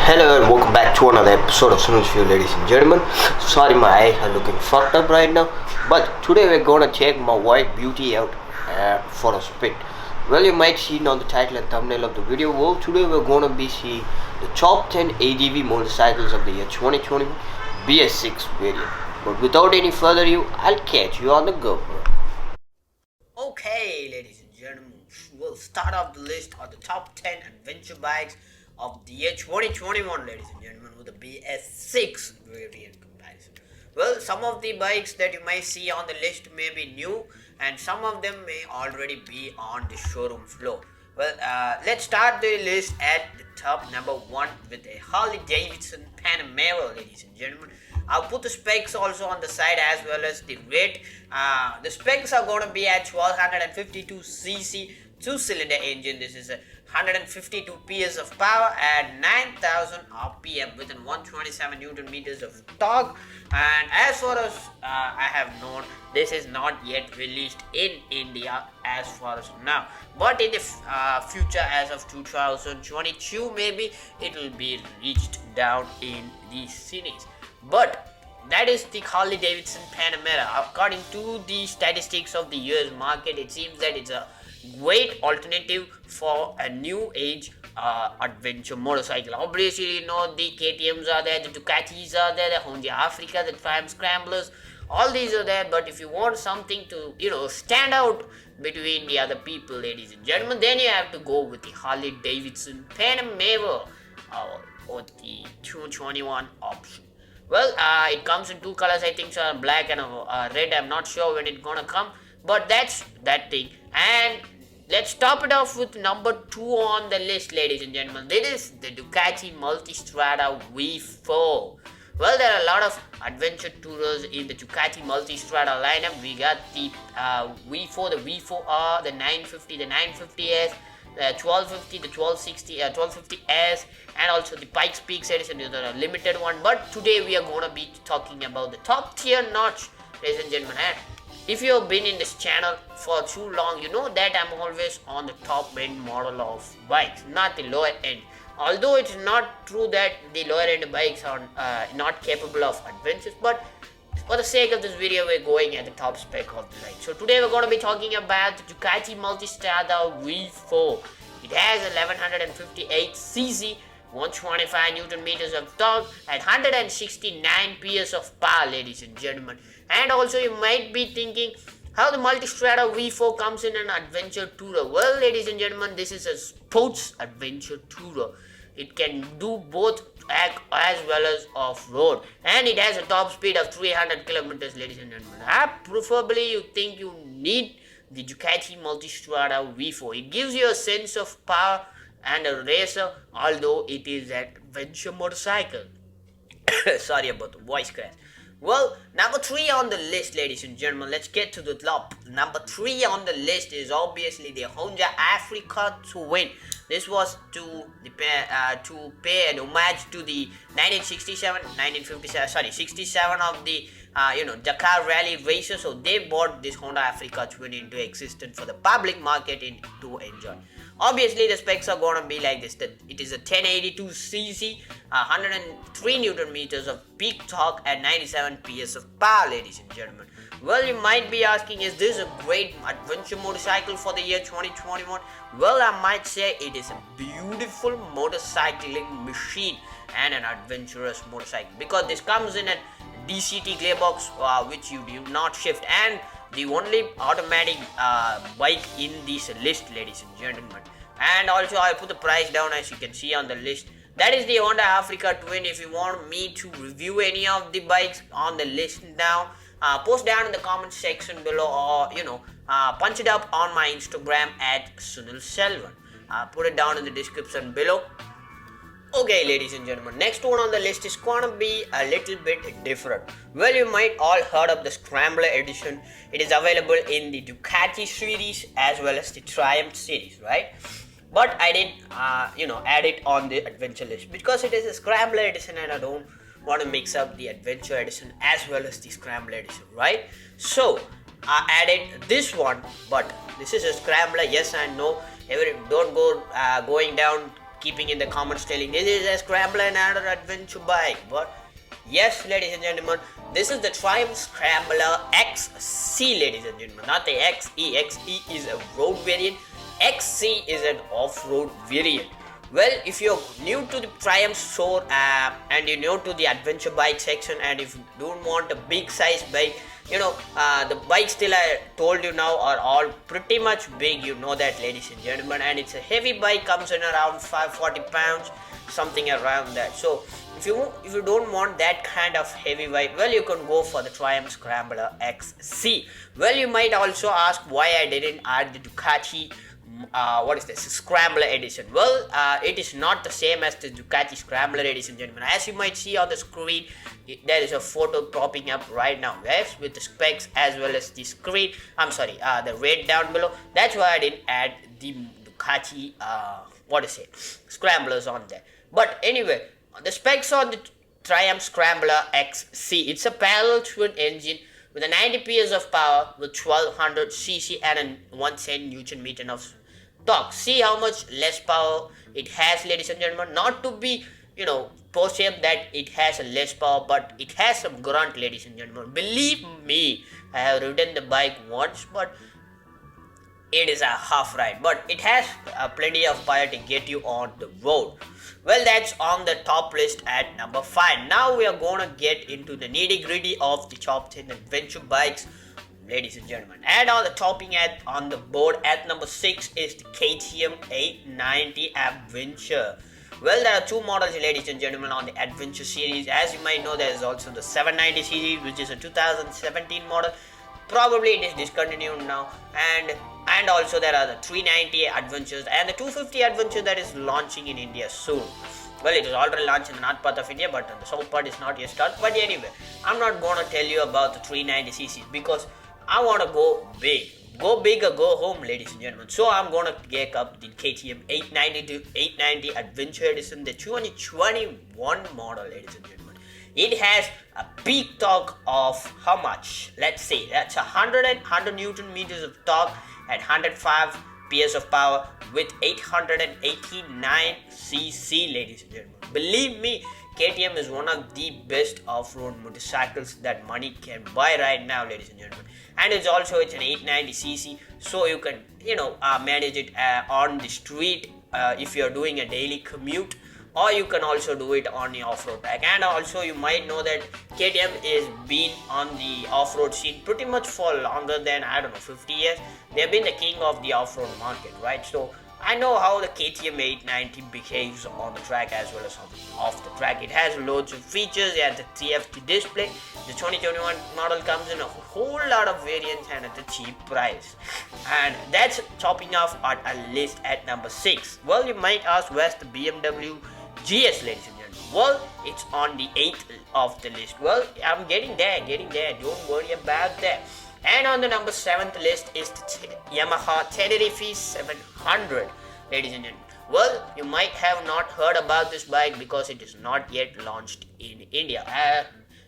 Hello and welcome back to another episode of Sunil Show, ladies and gentlemen. Sorry, my eyes are looking fucked up right now, but today we're gonna take my white beauty out for a spin. Well, you might see it on the title and thumbnail of the video. Well, today we're gonna be seeing the top 10 ADV motorcycles of the year 2020 BS6 variant. But without any further ado, I'll catch you on the GoPro. Okay, ladies and gentlemen, we'll start off the list on the top 10 adventure bikes of the year 2021, ladies and gentlemen, with the BS6 variant comparison. Well, some of the bikes that you might see on the list may be new and some of them may already be on the showroom floor. Well, let's start the list at the top, number 1, with a Harley Davidson Panamera, ladies and gentlemen. I'll put the specs also on the side as well as the rate. The specs are going to be at 1252cc 2-cylinder engine. This is a 152 PS of power at 9000 RPM with 127 Newton meters of torque. And as far as I have known, this is not yet released in India as far as now. But in the future, as of 2022, maybe it will be reached down in the cities. But that is the Harley Davidson Panamera. According to the statistics of the US market, it seems that it's a great alternative for a new age adventure motorcycle. Obviously, you know, the KTMs are there, the Ducatis are there, the Honda Africa, the Triumph Scramblers, all these are there. But if you want something to, stand out between the other people, ladies and gentlemen, then you have to go with the Harley Davidson Panamera or the 221 option. Well, it comes in two colors, I think, so black and red. I'm not sure when it's gonna come, but that's that thing. And let's top it off with number 2 on the list, ladies and gentlemen. This is the Ducati Multistrada V4. Well, there are a lot of adventure tourers in the Ducati Multistrada lineup. We got the V4, the V4R, the 950, the 950S, the 1250, the 1260, 1250S, and also the Pikes Peak edition, the limited one. But today we are going to be talking about the top tier notch, ladies and gentlemen. And if you have been in this channel for too long, you know that I'm always on the top end model of bikes, not the lower end. Although it's not true that the lower end bikes are not capable of adventures, but for the sake of this video, we're going at the top spec of the line. So today we're going to be talking about the Ducati Multistrada V4. It has 1158cc, 125 Newton meters of torque, and 169 PS of power, ladies and gentlemen. And also you might be thinking how the Multistrada V4 comes in an adventure tourer. Well, ladies and gentlemen, this is a sports adventure tourer. It can do both as well as off-road, and it has a top speed of 300 kilometers, ladies and gentlemen. Preferably you think you need the Ducati Multistrada V4. It gives you a sense of power and a racer, although it is an adventure motorcycle. Sorry about the voice crash. Well, number 3 on the list, ladies and gentlemen, let's get to the top. Number 3 on the list is obviously the Honda Africa Twin. This was to pay an homage to the 67 of the Dakar Rally races. So they brought this Honda Africa Twin into existence for the public market to enjoy. Obviously, the specs are going to be like this. It is a 1082cc, 103 Newton meters of peak torque and 97 PS of power, ladies and gentlemen. Well, you might be asking, is this a great adventure motorcycle for the year 2021? Well, I might say it is a beautiful motorcycling machine and an adventurous motorcycle, because this comes in a DCT gearbox which you do not shift, and the only automatic bike in this list, ladies and gentlemen. And also I put the price down, as you can see on the list. That is the Honda Africa Twin. If you want me to review any of the bikes on the list now, post down in the comment section below, or punch it up on my Instagram at Sunil Selvan. Put it down in the description below. Okay, ladies and gentlemen, next one on the list is gonna be a little bit different. Well, you might all heard of the Scrambler edition. It is available in the Ducati series as well as the Triumph series, right? But I did, add it on the adventure list because it is a Scrambler edition and I don't want to mix up the adventure edition as well as the Scrambler edition, right? So I added this one, but this is a Scrambler. Yes, I know. Don't go going down keeping in the comments telling this is a scrambler and another adventure bike. But yes, ladies and gentlemen, this is the Triumph Scrambler XC, ladies and gentlemen, not the XE. XE is a road variant, XC is an off-road variant. Well, if you're new to the Triumph store and you're new to the adventure bike section, and if you don't want a big size bike, the bikes still I told you now are all pretty much big, that, ladies and gentlemen, and it's a heavy bike, comes in around 540 pounds, something around that. So if you don't want that kind of heavy bike, well, you can go for the Triumph Scrambler XC. Well, you might also ask why I didn't add the Ducati Scrambler edition. Well, it is not the same as the Ducati Scrambler, ladies and gentlemen. As you might see on the screen, there is a photo popping up right now, yes, with the specs as well as the screen. The red down below. That's why I didn't add the Ducati Scramblers on there. But anyway, the specs on the Triumph Scrambler XC. It's a parallel twin engine with a 90 PS of power with 1200 cc and a 110 Newton meter of torque. See how much less power it has, ladies and gentlemen. Not to be, posting that it has a less power, but it has some grunt, ladies and gentlemen. Believe me, I have ridden the bike once, but it is a half ride. But it has plenty of power to get you on the road. Well, that's on the top list at number 5. Now we are gonna get into the nitty-gritty of the top 10 adventure bikes, ladies and gentlemen. And on the topping on the board at number 6 is the KTM 890 Adventure. Well, there are two models, ladies and gentlemen, on the Adventure series. As you might know, there is also the 790 series, which is a 2017 model. Probably it is discontinued now, and also there are the 390 Adventures and the 250 Adventure that is launching in India soon. Well, it is already launched in the north part of India, but the south part is not yet started. But anyway, I'm not gonna tell you about the 390cc because I wanna go big. Go big or go home, ladies and gentlemen. So I'm gonna take up the KTM 890 Adventure Edition, the 2021 model, ladies and gentlemen. It has a peak torque of how much? Let's say that's 100 Newton meters of torque at 105 PS of power with 889 cc, ladies and gentlemen. Believe me, KTM is one of the best off-road motorcycles that money can buy right now, ladies and gentlemen. And it's an 890cc, so you can manage it on the street if you're doing a daily commute, or you can also do it on the off-road track. And also you might know that KTM is been on the off-road scene pretty much for longer than 50 years. They've been the king of the off-road market, right? So I know how the KTM 890 behaves on the track as well as off the track. It has loads of features. It has the TFT display. The 2021 model comes in a whole lot of variants and at a cheap price. And that's topping off at a list at number 6. Well, you might ask, where's the BMW GS, ladies and gentlemen? Well, it's on the 8th of the list. Well, I'm getting there. Don't worry about that. And on the number 7th list is the Yamaha Tenerife 700, ladies and gentlemen. Well, you might have not heard about this bike because it is not yet launched in India.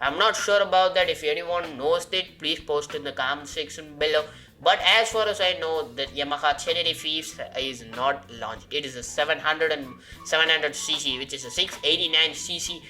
I'm not sure about that. If anyone knows it, please post in the comment section below. But as far as I know, the Yamaha Tenerife is not launched. It is a 700cc, which is a 689cc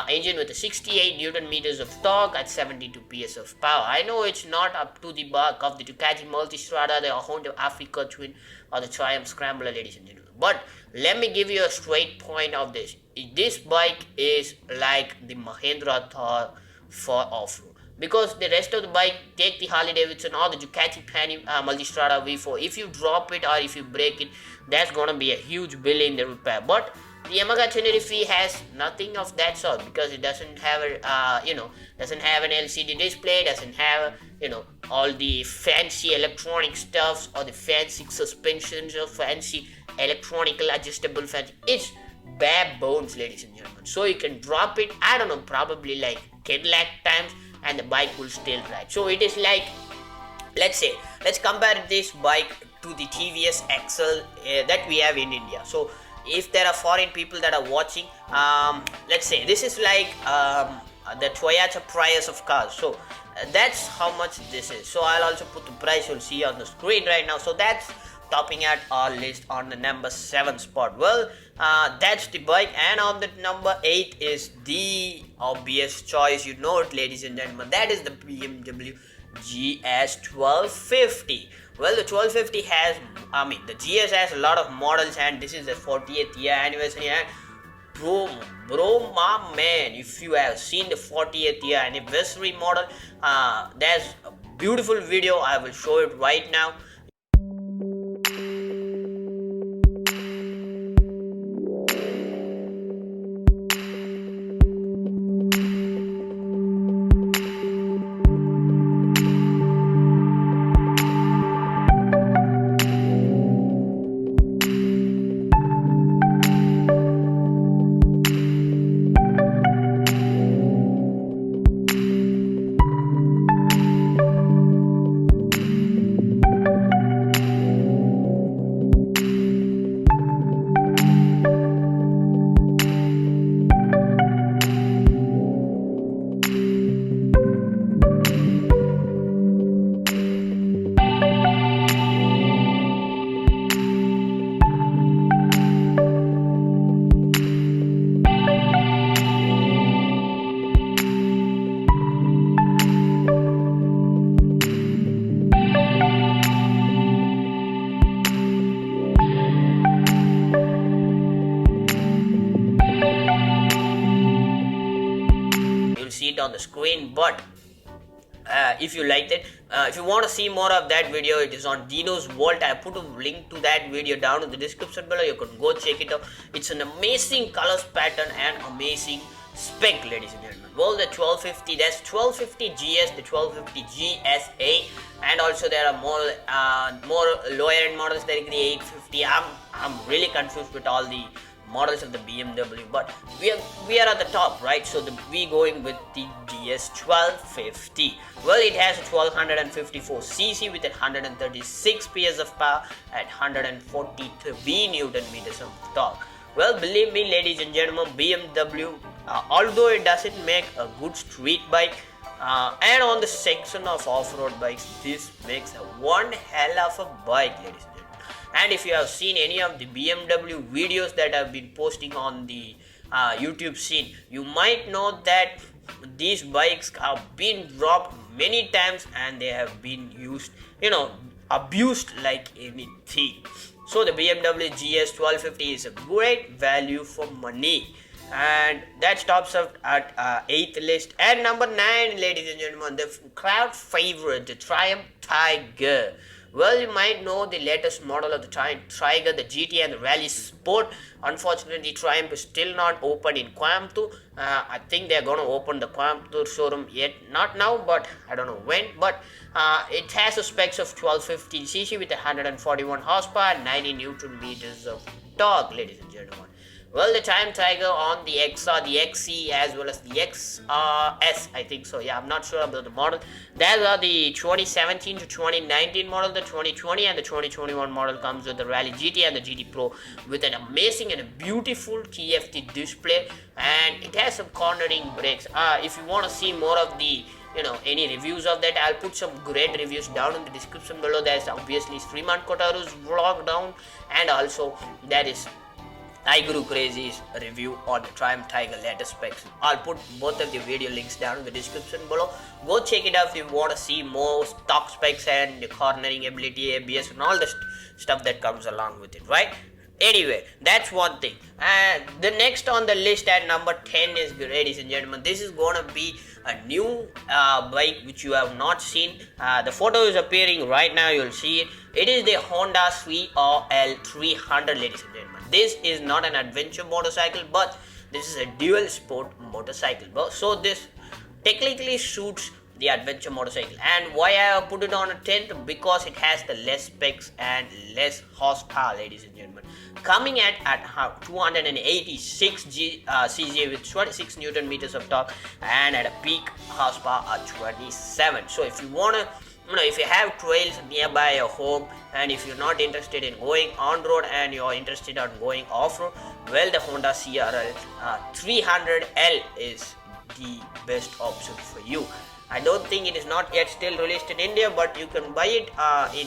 engine with a 68 Newton meters of torque at 72 PS of power. I know it's not up to the mark of the Ducati Multistrada, the Honda Africa Twin, or the Triumph Scrambler, ladies and gentlemen. But let me give you a straight point of this. This bike is like the Mahindra Thar for off-road. Because the rest of the bike, take the Harley Davidson or the Ducati Multistrada V4, if you drop it or if you break it, that's gonna be a huge bill in the repair. But the Yamaha Tenerife has nothing of that sort because it doesn't have doesn't have an LCD display, doesn't have all the fancy electronic stuffs or the fancy suspensions or fancy electronical adjustable fans. It's bare bones, ladies and gentlemen. So you can drop it, probably like 10 lakh times, and the bike will still ride. So it is like, let's compare this bike to the TVS XL that we have in India. So if there are foreign people that are watching, let's say this is like the Toyota Prius of cars. So that's how much this is. So I'll also put the price, you'll see on the screen right now. So that's topping at our list on the number 7 spot. Well, That's the bike. And on the number 8 is the obvious choice, you know it, ladies and gentlemen, that is the BMW GS 1250. Well, the 1250 has, the GS has a lot of models, and this is the 40th year anniversary. And bro, my man, if you have seen the 40th year anniversary model, there's a beautiful video. I will show it right now. See it on the screen, but if you liked it, if you want to see more of that video, it is on Dino's Vault. I put a link to that video down in the description below. You can go check it out. It's an amazing colors pattern and amazing spec, ladies and gentlemen. Well, the 1250, that's 1250 GS, the 1250 GSA, and also there are more lower end models like the 850. I'm really confused with all the models of the BMW, but we are at the top, right? So we going with the GS 1250. Well, it has a 1254 cc with 136 PS of power at 143 Newton meters of torque. Well, believe me, ladies and gentlemen, BMW, although it doesn't make a good street bike, and on the section of off-road bikes, this makes a one hell of a bike, ladies and gentlemen. And if you have seen any of the BMW videos that I've been posting on the YouTube scene, you might know that these bikes have been dropped many times and they have been used, abused like anything. So the BMW GS 1250 is a great value for money. And that stops up at 8th list. And number 9, ladies and gentlemen, the crowd favorite, the Triumph Tiger. Well, you might know the latest model of the Tiger, the GT and the Rally Sport. Unfortunately, Triumph is still not open in Coimbatore. I think they're going to open the Coimbatore showroom yet. Not now, but I don't know when. But it has the specs of 1250cc with 141 horsepower and 90 Newton meters of torque, ladies and gentlemen. Well, the Triumph Tiger on the XR, the XC, as well as the XRS, I think so. Yeah, I'm not sure about the model. Those are the 2017 to 2019 model. The 2020 and the 2021 model comes with the Rally GT and the GT Pro with an amazing and a beautiful TFT display, and it has some cornering brakes. If you want to see more of the any reviews of that, I'll put some great reviews down in the description below. There's obviously Sriman Kotaru's vlog down, and also there is iGuru Crazy's review on the Triumph Tiger latest specs. I'll put both of the video links down in the description below. Go check it out if you want to see more stock specs and the cornering ability, ABS, and all the stuff that comes along with it, right? Anyway, that's one thing. And the next on the list at number 10 is, ladies and gentlemen, this is gonna be a new bike which you have not seen. The photo is appearing right now, you'll see it. It is the Honda CRL 300, ladies and gentlemen. This is not an adventure motorcycle, but this is a dual sport motorcycle. So this technically suits the adventure motorcycle. And why I have put it on a 10th? Because it has the less specs and less horsepower, ladies and gentlemen. Coming at 286 cc with 26 Newton meters of torque and at a peak horsepower at 27. So if you want to, if you have trails nearby your home, and if you're not interested in going on road and you're interested in going off road, well, the Honda CRL 300L is the best option for you. I don't think it is not yet still released in India, but you can buy it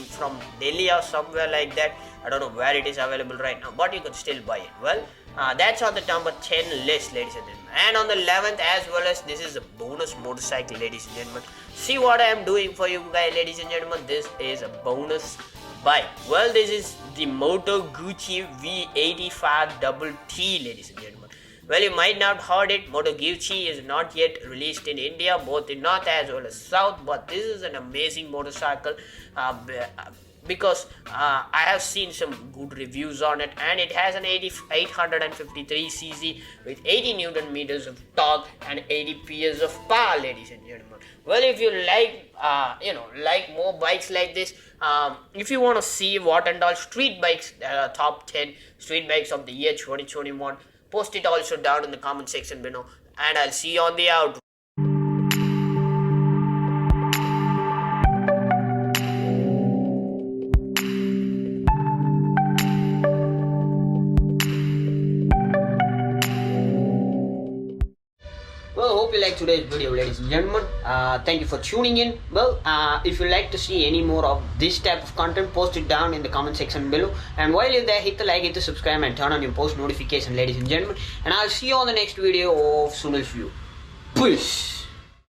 from Delhi or somewhere like that. I don't know where it is available right now, but you can still buy it. Well, That's on the number 10 list, ladies and gentlemen. And on the 11th, as well as this is a bonus motorcycle, ladies and gentlemen. See what I am doing for you guys, ladies and gentlemen. This is a bonus bike. Well, this is the Moto Guzzi V85 Double T, ladies and gentlemen. Well, you might not heard it. Moto Guzzi is not yet released in India, both in North as well as South. But this is an amazing motorcycle. Because I have seen some good reviews on it, and it has an 853cc with 80 Newton meters of torque and 80 PS of power, ladies and gentlemen. Well, if you like like more bikes like this, if you want to see what and all street bikes, top 10 street bikes of the year 2021, post it also down in the comment section below, and I'll see you on the outro. Well, hope you like today's video, ladies and gentlemen. Thank you for tuning in. Well, if you like to see any more of this type of content, post it down in the comment section below. And while you're there, hit the like, hit the subscribe, and turn on your post notification, ladies and gentlemen. And I'll see you on the next video of Sunil's View. Peace.